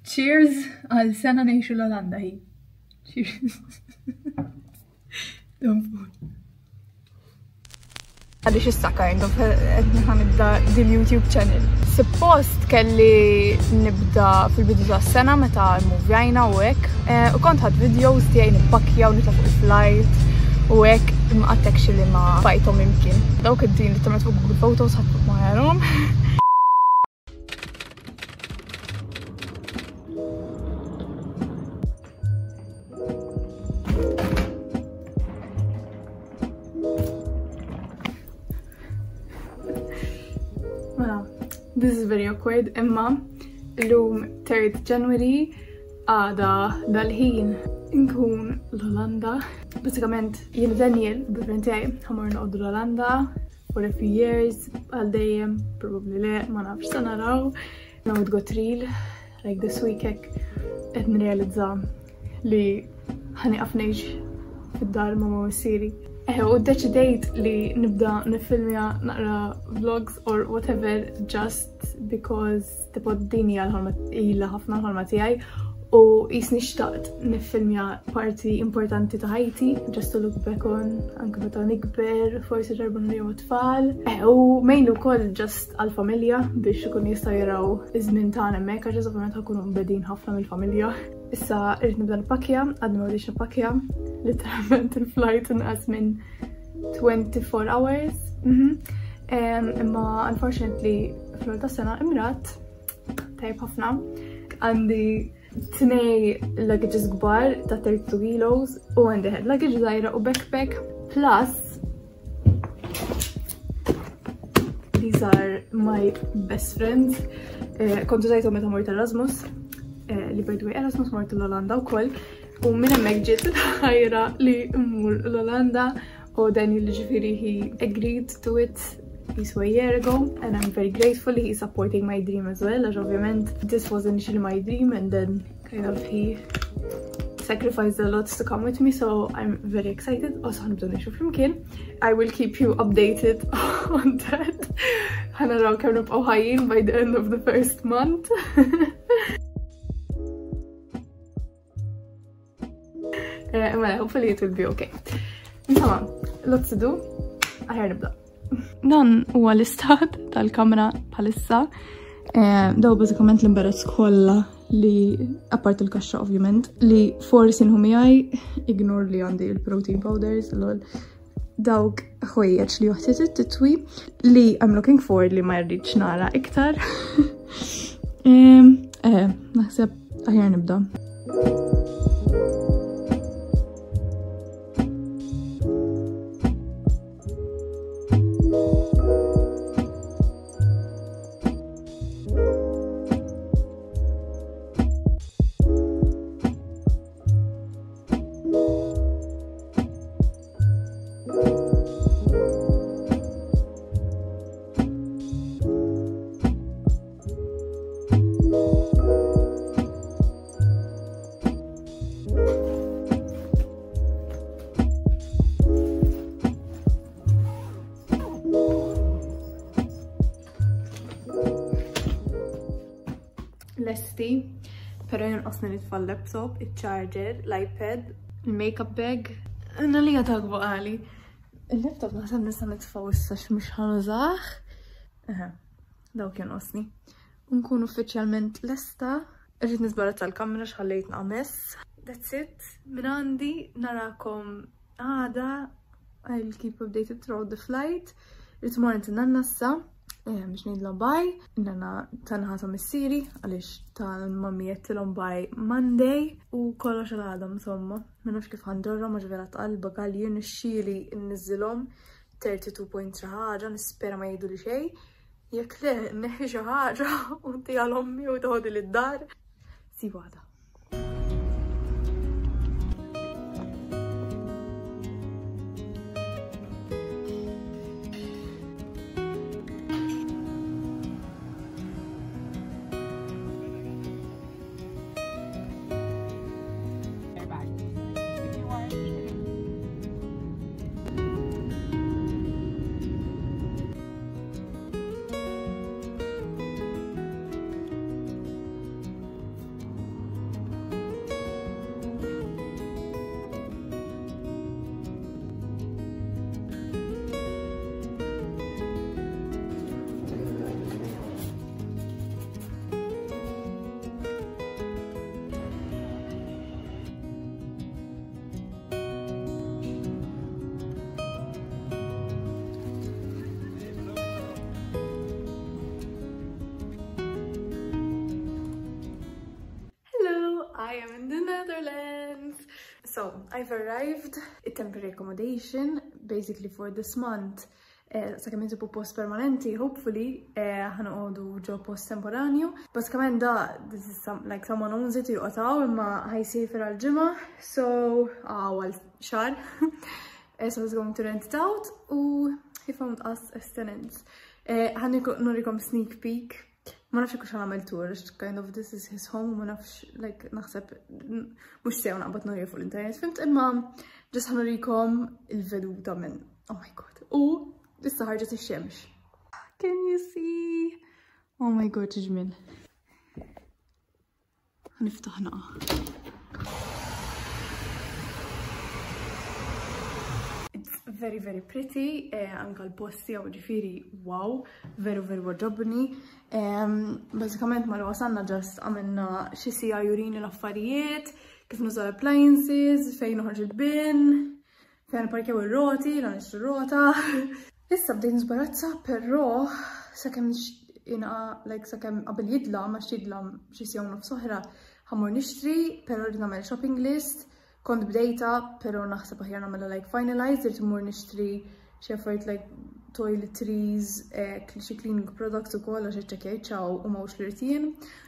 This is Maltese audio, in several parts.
Cheers għal sena nejxu l-Olanda hi. Cheers. Don't fall. Għadix issa kind of nibda dil-YouTube channel. Suppost kelli nibda fil-bidu ta' sena meta movjajna u hekk. U kont ħadd videos tiegħi nippakja u nitla fuq il-flight u hekk imqattek xi li ma fajthom imkien. Dawk id-din li tamet fuq Google Photos ħadd ma jarhom. This is very awkward, imma l-lum 3rd January għada dal-ħin nkun l-Olanda. Basikament jien Daniel, boyfriend tiegħi, ħamur noqogħdu l-Olanda for a few years, għal dejjem, probably le, ma nafx sa naraw. Now it got real, like this week qed nirrealizza li ħaniqaf ngħix fid-dar ma' missieri. U deċidejt li nibda nifilmja naqra vlogs or whatever just because tipod dini għal-ħolma illa ħafna l-ħolma tiegħi u jisni xtaqt nifilmja parti importanti ta' ħajti just to look back on anke meta nikber, forsi ġarbu nriju tfal. U mainly wkoll just għal-familja biex ikun jistgħu jaraw iż-żmien tagħna hemmhekk għax ovvjament ħakunu mbedin ħafna mill-familja. Issa irrid nibda nippakja, għadni ma rridx nippakja. Literalment il-flight inqas minn 24 hours. Imma unfortunately fl-ewwel tas-sena imrat tajb ħafna. Għandi 2 luggages kbar ta' 32 kilos u għandi head luggage żgħira u backpack plus these are my best friends. Kontu żgħidhom meta mort Erasmus. Li by the way Erasmus mort l-Olanda wkoll u minn hemmhekk ġiet ħajra li mmur l-Olanda u Daniel ġifieri he agreed to it a year ago and I'm very grateful he is supporting my dream as well, as obviously this was initially my dream and then kind of he sacrificed a lot to come with me, so I'm very excited. Also ħanibdu nixu flimkien. I will keep you updated on that. ħanaraw kemm nibqgħu ħajjin by the end of the first month. Well, hopefully it will be okay. Insomma, lots to do. Aħjar nibda. Dan huwa l-istat tal-kamra bħalissa. Daw bażikament l-imbarazz kollha li apart il-kaxxa ovvjament li forsi nħu miegħi ignore li għandi il-protein powders lol dawk ħwejjeġ li joħtiet it-titwi li I'm looking forward li ma rridx nara iktar. Naħseb aħjar nibda. Lesti, pero jonqosni nitfa' l-laptop, il-charger, l-iPad, il-makeup bag. Inna li għatagbu għali. Il-laptop naħseb nista' nitfa' issa x'mhux ħanużah. Dawk jonqosni. Nkun uffiċjalment lesta. Irrid nisbarat tal-kamra x'ħallejt naqmes. That's it. Min għandi narakom għada. I'll keep updated throughout the flight. Irrid mor intinna nassa. Biex nidlom baj, innana tanħatom is-siri għalix tal-mammijiet tilom baj Monday u kollox għal-għadam insomma. Minux kif ħandorra ma ġvera tqalba għal jien ix-xili n-nizzilom 32 point ħaġa, nispera ma jgħidu li xej. Jekk le neħi xi ħaġa u tija l-ommi u toħodi lid-dar. Sibu għada. So I've arrived at temporary accommodation basically for this month. Sakemm insibu post permanenti, hopefully ħanqogħdu ġo post temporanju. Basikament this is like someone owns it joqgħu imma ħajsir għal-ġimgħa, so għal xahar. So he's going to rent it out u he found us as tenants. Nurikom sneak peek. Ma nafx kux għamel tour, kind of this is his home, ma nafx like naħseb mux sew naqbad nurija fuq l-internet, fimt imma ġas ħanurikom il-veduta minn, oh my god, u issa ħarġet ix-xemx. Can you see? Oh my god, ġmil. Ħaniftaħ naqa. Very, very pretty, anka l-posti għaw ġifiri, wow, very, very waġobni. Basikament ma l-wasanna ġast għamilna xisija jurini l-affarijiet, kif nużaw appliances, fejn uħarġ il-bin, fejn parkew il-roti, l-għanix il-rota. Issa bdejn zbarazza, pero sakemm qabel jidla, ma xidla xisija unuf soħra, ħamur nixtri, pero rrid nagħmel shopping list. Kont bdejta, pero naħseb aħjar nagħmilha like finalize, irid immur nixtri xi affarijiet like toiletries, xi cleaning products ukoll għax iċċekkjaw u mhux li rtien.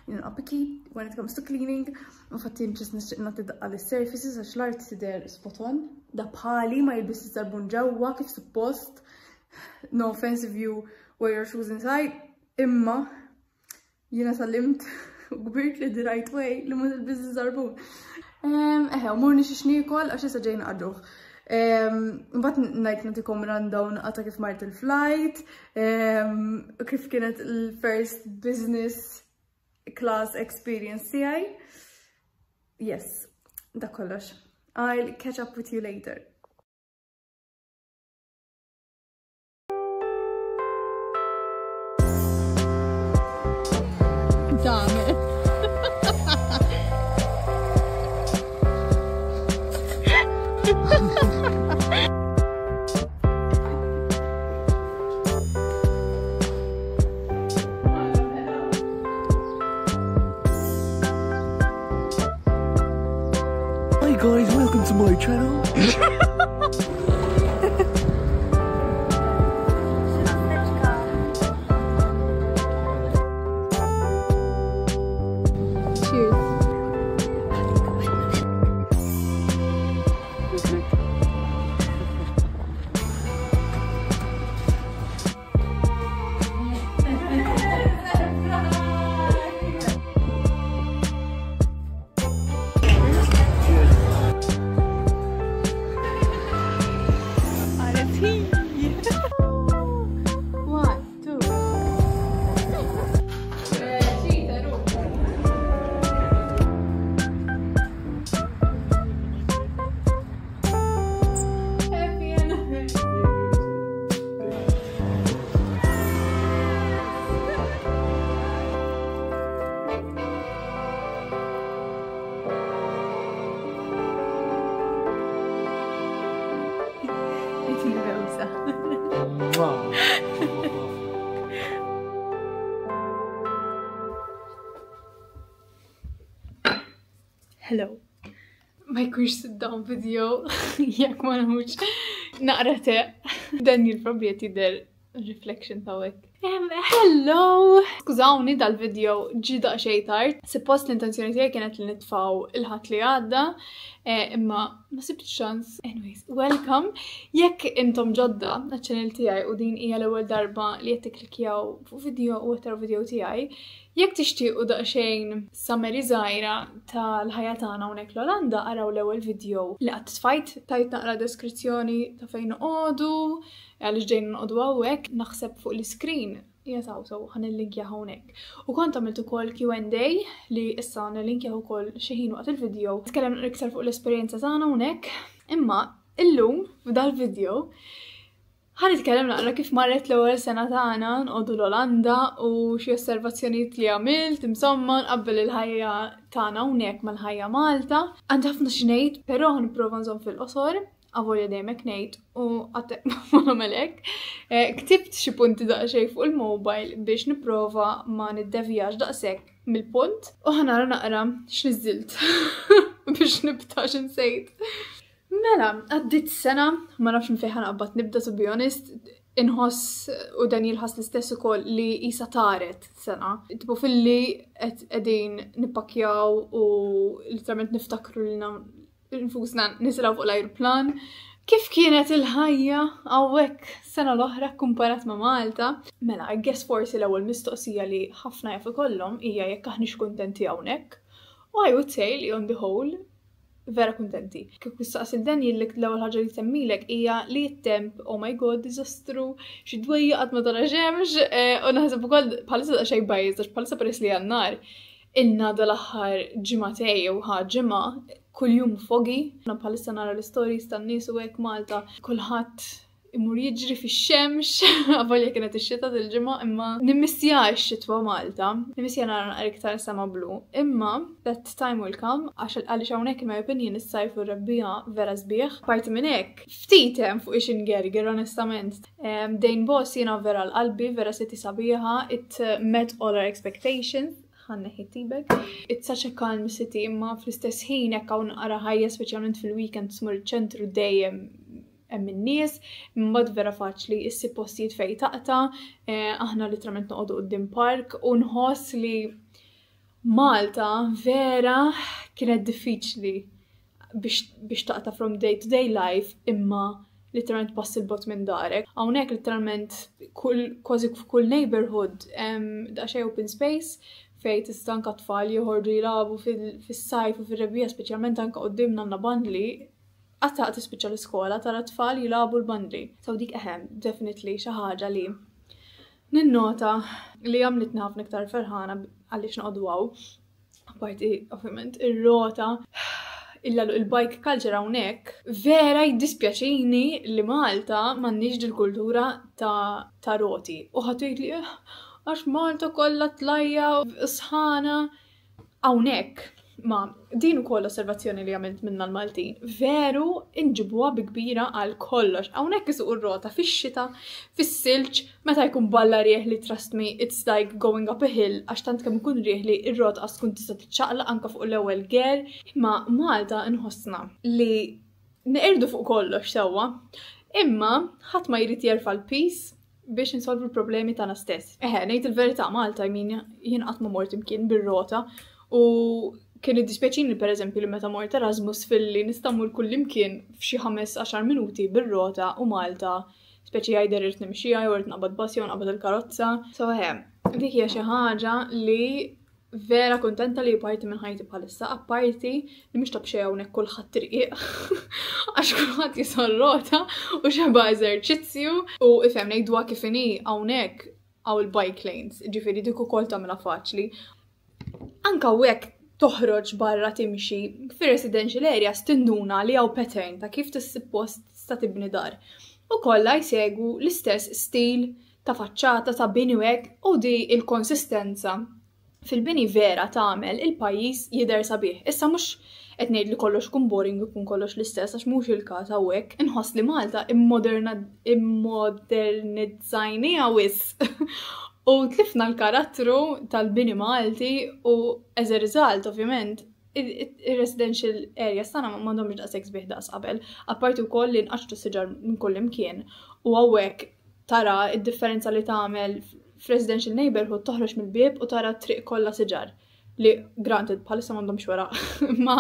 You know, picky when it comes to cleaning. Infatti ġist nixtieq nagħti daqqa lis-surfaces għax l-art tidher spot on. Da bħali ma jilbis is-sarbun ġewwa kif suppost. No offense if you wear your shoes inside, imma jiena tallimt u gbirt li the right way li ma tilbis is-sarbun. Murni xiex nikol, għax issa ġejn għadruħ. Mbatt najt natikom rundown għata kif mart il-flight, kif kienet il-first business class experience tijaj. Yes, da kollox. I'll catch up with you later. Damn it. Hi guys, welcome to my channel. Hello. Ma jkunx sit-down video jekk ma nħuġ naqra teq. Dan jil-probli jtider reflection tawek. Hello! Skużawni dal-video ġi daqxej tard. Suppost l-intenzjoni tiegħi kienet li nitfaw il-ħadd li għadda, imma ma sibtx ċans. Anyways, welcome. Jekk intom ġodda għaċ-channel tiegħi u din hija l-ewwel darba li qed tikklikjaw fuq video u għettaru video tiegħi, jekk tixtiequ daqsxejn summary żgħira tal-ħajja tagħna hawnhekk l-Olanda, araw l-ewwel video li qatt tfajt tajt naqra deskrizzjoni ta' fejn noqogħdu, għaliex ġejn noqogħdu hawnhekk, naħseb fuq l-iskrin jasawsaw ħan il-linkja hawnhekk. U kont għamilt ukoll Q&A li issa nil-linkja ukoll xi ħin waqt il-video. Nitkellem iktar fuq l-esperjenza tagħna hawnhekk, imma illum f'dal-video ħan nitkellem naqra kif marret l-ewwel sena tagħna nqogħdu l-Olanda u xi osservazzjonijiet li għamilt insomma nqabbel il-ħajja tagħna hawnhekk mal-ħajja Malta. Għandi ħafna xi ngħid, però ħanipprova nżomm fil-qosor. Avolja dejmek ngħid u għatek ma nagħmelek. Ktibt xi punti daqsxejn fuq il-mobile biex nipprova ma niddevjax daqshekk mill-punt u ħanara naqra x'niżilt. biex nibta x'insejt. Mela, għaddit sena, ma nafx minn fejn ħanqabad nibda to be honest, inħoss u Daniel ħass l-istess ukoll li jisa taret sena. Tipo fil-li qegħdin nippakjaw u literalment niftakru lilna nfusna nisilgħu fuq l-ajruplan. Kif kienet il-ħajja hawnhekk sena l-oħra kumparat ma' Malta? Mela, I guess forsi l-ewwel mistoqsija li ħafna jafu kollhom hija jekk aħniex kuntenti hawnhekk. U I would say li on the whole vera kuntenti. Kif nistaqs il-Daniel l-ewwel ħaġa li temmilek hija li t-temp, oh my god, diżastru, xi dwejja qatt ma tara xemx, u naħseb ukoll bħalissa xejn bajż, għax bħalissa peress li għan-nar. Ilna dal-aħħar ġimagħtej u ġimgħa kuljum fogi. Bħalissa nara l-istories tan-nies u hekk Malta, kulħadd imur jiġri fix-xemx, għavolja kienet ix-xita dil-ġimgħa, imma nimmissija x-xitwa Malta, nimmissija nara naqra iktar sama blu. Imma that time will come għaliex hawnhekk in my opinion is-sajf u r-rebbija vera sbieħ. Parti minn hekk, ftit hemm fuq ix ingerger onestament. Dejn boss jiena vera l-qalbi, vera siti sabiħa, it met all our expectations. Ħanna ħittibek. It's such a calm city, imma fl-istess ħin jekk hawn naqra ħajja speċjalment fil-weekend smur iċ-ċentru dejjem hemm in-nies, imbagħad vera faċli issib postijiet fejn taqta', aħna literalment noqogħdu quddiem park u nħoss li Malta vera kienet diffiċli biex taqta' from day to day life imma literalment pass il-bot minn darek. Hawnhekk literalment kważi f'kull neighborhood daqsxejn open space fejn tista' anke tfal joħorġu jilagħbu fis-sajf u fir-rebbija speċjalment anke qudiemna għandna bandli. Għatta tispiċċa l-iskola tara tfal jilabu l-bandli. So dik definitely xi ħaġa li ninnota li għamlitni ħafna iktar ferħana għaliex noqogħdu hawn. Apparti ovvjament ir-rota il-bike culture hawnhekk vera jiddispjaċini li Malta m'għandniex il-kultura ta' roti. U ħadd li għax Malta kollha tlajja sħana hawnhekk. Ma din ukoll osservazzjoni li għamilt minna l-Maltin. Veru inġibuha bi kbira għal kollox. Hawnhekk isuq ir-rota fix-xita, fis-silġ, meta jkun balla rieħli trust me, it's like going up a hill għax tant kemm ikun rieħli ir-rota qas tkun tista' tiċċaqlaq anke fuq l-ewwel ger. Imma Malta inħossna li neqirdu fuq kollox sewwa. Imma ħadd ma jrid jerfa' l-peace biex insolvu l-problemi tagħna stess. Ngħid il-verità Malta jien qatt ma mort imkien bir-rota u kien iddispjaċini pereżempju li meta mort Erasmus fil-li nista' mmur kull imkien f'xi 15 minuti bir-rota u Malta speċi jgħider irid nimxija jew irid naqbad bass jew naqbad il-karozza. So dik hija xi ħaġa li vera kuntenta li parti minn ħajti bħalissa, apparti li mhux tabxej hawnhekk kulħadd tirqiq għax kulħadd jisol-rota u xeba eżerċizzju u ifhem ngħidwa kif inhi hawnhekk hawn il-bike lanes, ġifieri dik ukoll tagħmilha faċli. Anke hekk toħroġ barra timxi fir-residential areas tinduna li hawn pattern ta' kif tissuppost tista' tibni dar. U kollha jsegwu l-istess stil ta' faċċata ta' bini hekk u di il-konsistenza fil-bini vera tagħmel il-pajjiż jidher sabiħ. Issa mhux qed ngħid li kollox kun boring ikun kollox l-istess għax mhux il-każ hawnhekk. Inħoss li Malta immodernizzajniha wisq. U tlifna l-karattru tal-bini Malti u as a result, ovvjament, il-residential areas tagħna m'għandhomx daqshekk sbieħ daqs qabel. Apparti wkoll li nqaxtu siġar minn kull imkien. U hawnhekk tara d-differenza li tagħmel f'residential neighborhood toħroġ mill-bieb u tara t-triq kollha siġar. Li granted bħalissa m'għandhomx wara. Ma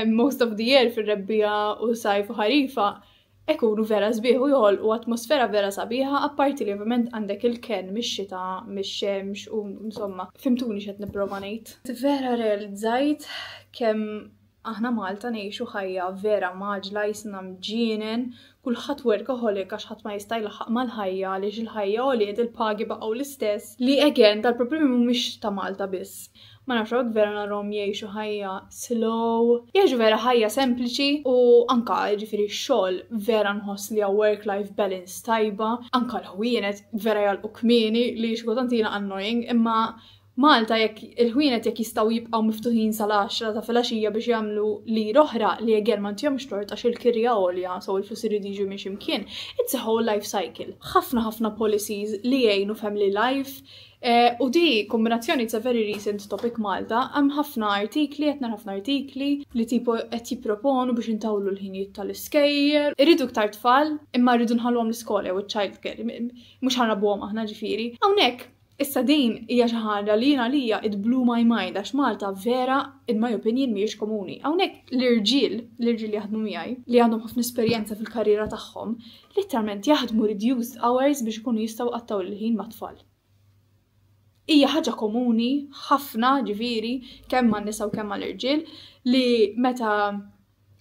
most of the year fir-rebbija u sajf u ħarifa ikunu vera sbieħ u joħolqu atmosfera vera sabiħa, apparti li ovvjament għandek il-ken mix-xita, mix-xemx u insomma, fimtuni x'qed nipprova ngħid. Vera realizzajt kemm aħna Malta ngħixu ħajja vera maġla jisna mġienen, kulħadd workaholic għax ħadd ma jista' jlaħħaq mal-ħajja għaliex il-ħajja għoliet il-pagi baqgħu l-istess. Li again tal-problemi mhumiex ta' Malta biss. Ma nafx hekk vera narhom jgħixu ħajja slow, jgħixu vera ħajja sempliċi u anka ġifieri x-xogħol vera nħoss li hawn work-life balance tajba, anka l-ħwienet vera jgħalqu kmieni li xi kultant jiena annoying, imma Malta jekk il-ħwienet jekk jistgħu jibqgħu miftuħin sal-10 ta' filgħaxija biex jagħmlu lira oħra li again ma ntihomx tort għax il-kirja għolja so l-flus iridu jiġu minn x'imkien. It's a whole life cycle. Ħafna policies li jgħinu family life, U di kombinazzjoni it's a very recent topic Malta, hemm ħafna artikli, qed nara ħafna artikli li tipo qed jipproponu biex intawlu l-ħinijiet tal-iskejjer. Irridu ktar tfal, imma rridu nħallhom l-iskola u childcare, mhux ħanrabuhom aħna ġifieri. Hawnhekk issa din hija xi ħaġa li jiena lija it blew my mind għax Malta vera in my opinion mhijiex komuni. Hawnhekk l-irġiel li jaħdmu miegħi li għandhom ħafna esperjenza fil-karriera tagħhom, literalment jaħdmu reduced hours biex ikunu jistgħu qattaw il-ħin mat-tfal. Hija ħaġa komuni ħafna ġifieri kemm man-nisa u kemm mal-irġiel li meta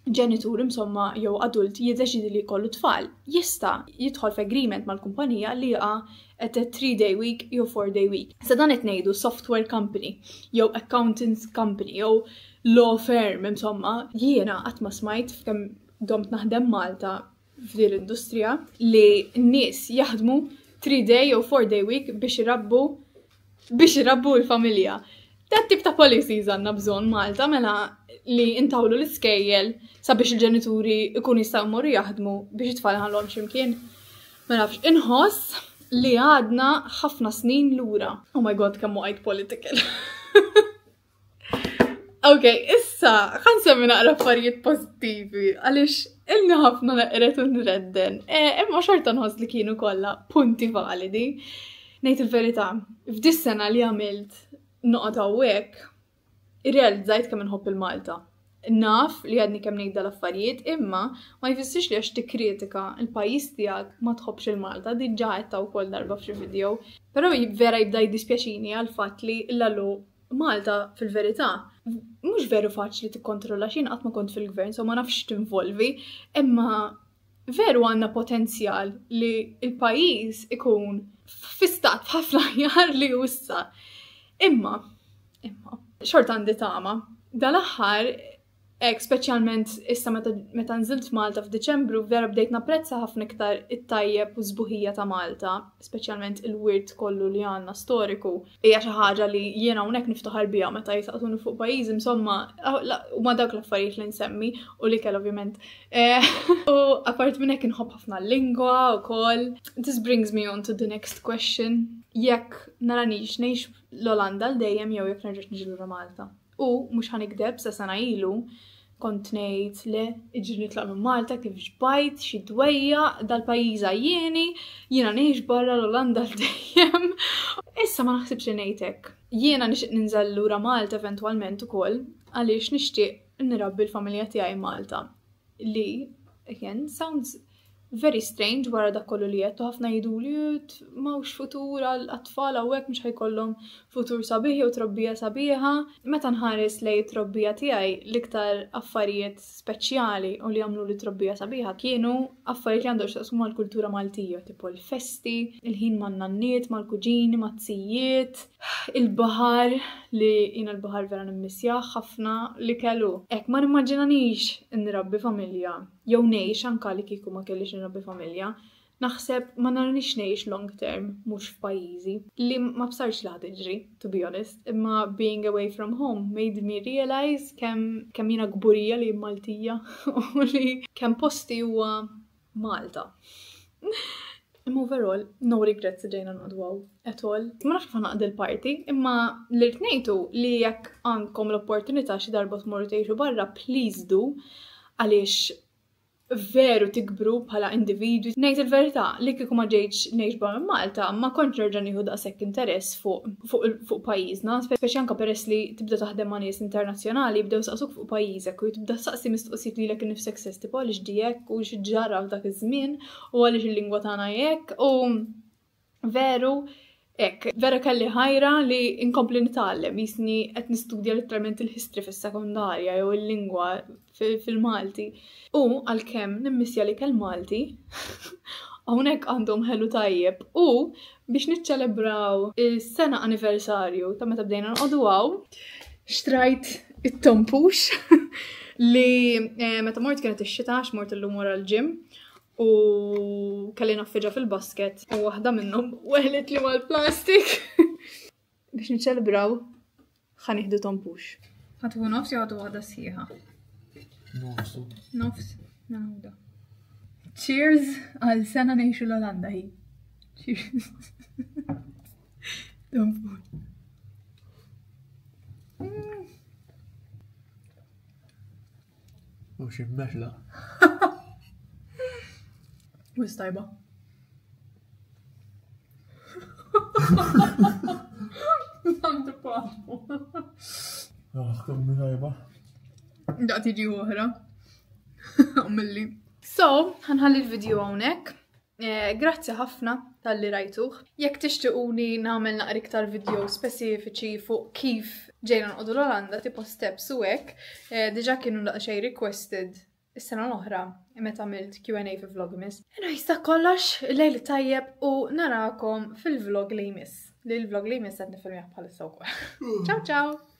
ġenitur insomma jew adult jiddeċidi li jkollu tfal, jista' jidħol f'agreement mal-kumpanija li at a 3-day week jew 4-day week. Sa dan qed ngħidu software company, jew accountants company, jew law firm insomma. Jiena qatt ma smajt f'kemm domt naħdem Malta f'din l-industrija li n-nies jaħdmu 3-day jew 4-day week biex irabbu l-familja. Dat tip ta' policies għandna bżonn Malta mela li intawlu l-iskejjel sabiex il-ġenituri ikun jistgħu jmorru jaħdmu biex it-tfal ħallhom x'imkien. Ma nafx inħoss li għadna ħafna snin lura. Oh my god, kemm għajt political. Okay, issa ħansemmi naqra affarijiet pożittivi għaliex ilna ħafna naqret u nredden. Imma xorta nħoss li kienu kollha punti validi. Ngħid il-verità, f'dis-sena li għamilt noqgħod hawnhekk, irrealizzajt kemm inħobb il-Malta. Naf li għadni kemm ngħid l-affarijiet, imma ma jfissirx li għax tikkritika il-pajjiż tiegħek ma tħobbx il-Malta, diġà qed wkoll darba f'xi video. Però vera jibda jiddispjaċini għal fatt li l-allu Malta fil-verità mhux veru faċli tikkontrolla xi qatt ma kont fil-gvern, so ma nafx tinvolvi, imma veru għandna potenzjal li il-pajjiż ikun fi-stat ħafna aħjar li issa. Imma, xort għandi tama, dal-aħħar, speċjalment issa meta nżilt Malta f'Diċembru, vera bdejt napprezza ħafna iktar it-tajjeb u żbuħija ta' Malta, speċjalment il-wirt kollu li għandna storiku. Hija xi ħaġa li jiena hawnhekk niftaħar biha meta jisaqtuni fuq pajjiż, insomma, huma dawk l-affarijiet li nsemmi u li kell ovvjament. U apart minn hekk inħobb ħafna l-lingwa wkoll. This brings me on to the next question. Jekk naranix ngħix l-Olanda l-dejjem jew jekk nerġa' niġi lura Malta. U mhux ħanikdeb sa sena ilu kont ngħid le iġri nitlaq minn Malta kif ġbajt xi dwejja dal-pajjiż jiena ngħix barra l-Olanda l-dejjem. Issa ma naħsibx li ngħid hekk. Jiena nixtieq ninżel lura Malta eventwalment ukoll għaliex nixtieq nirabbi l-familja tiegħi Malta. Li again sounds very strange wara dak kollu li qed ħafna jgħiduli m'hawnx futur għall-atfal hawnhekk mhux ħajkollhom futur sabiħ u trobbija sabiħa. Meta nħares lejn it-trobbija tiegħi l-iktar affarijiet speċjali u li għamlu li trobbija sabiħa kienu affarijiet li għandhom x'taqsmu mal-kultura Maltija, tipo l-festi, il-ħin man-nanniet, mal-kuġini, mat-tzijiet, il-baħar li jiena l-baħar vera nimmissjah ħafna li kellu. Hekk ma nimmaġinanix nirabbi familja jew ngħix anke li kieku ma kellix nirabbi familja. Naħseb ma naranix ngħix long term mhux f'pajjiżi li ma bsarx li ħad to be honest, imma being away from home made me realize kemm jiena gburija li Maltija u li kemm posti huwa Malta. Imma overall, no regrets ġejna nqodwaw at all. Ma nafx kif naqdi l-party, imma li rtnejtu li jekk għandkom l-opportunità xi darba tmorru tgħixu barra, please do, għaliex veru tikbru bħala individwi. Ngħid il-verità li kieku ma ġejtx ngħix barra Malta, ma kontx nerġa' nieħu daqshekk interess fuq pajjiżna, speċi anke peress li tibda taħdem ma' nies internazzjonali jibdew saqsuk fuq pajjiżek u tibda saqsi mistoqsijiet lilek innifsek stess tipo għaliex di hekk u x'ġara f'dak iż-żmien u għaliex il-lingwa tagħna hekk u veru hekk, vera kelli ħajra li inkompli nitgħallem, jisni qed nistudja letteralment il-history fis-sekondarja jew il-lingwa fil-Malti. U għalkemm nimmissja li kell Malti, hawnhekk għandhom ħelu tajjeb u biex niċċelebraw is-sena anniversarju ta' meta bdejna nqogħdu hawn, xtrajt it-tompux li meta mort kienet ix-xita għax mort illum wara l-ġim u kelli naffiġa fil-basket u waħda minnhom weħlet li mal-plastik. Biex niċċelebraw ħanieħdu tompux. Ħadħu nofs jew ħadħu waħda sħiħa? Nofs? Naħda. Cheers għal sena ngħixu l-Olanda hi. Cheers. وش المشلة؟ وش طيبة؟ كم طيبة. لا تيجي وهرة أملي. هنħalli الفيديو hawnhekk. Grazzi ħafna tal-li rajtuh. Jekk tixtiequni nagħmel naqra iktar video speċifiċi fuq kif ġejna nqogħdu l-Olanda tipo steps u hekk, diġà kienu daqsxejn requested is-sena l-oħra meta għamilt Q&A fi Vlogmas. Jista' kollox lejl tajjeb u narakom fil-vlog li jmiss. Li l-vlog li jmiss qed nifilmih bħalissa wkoll. Ciao ciao!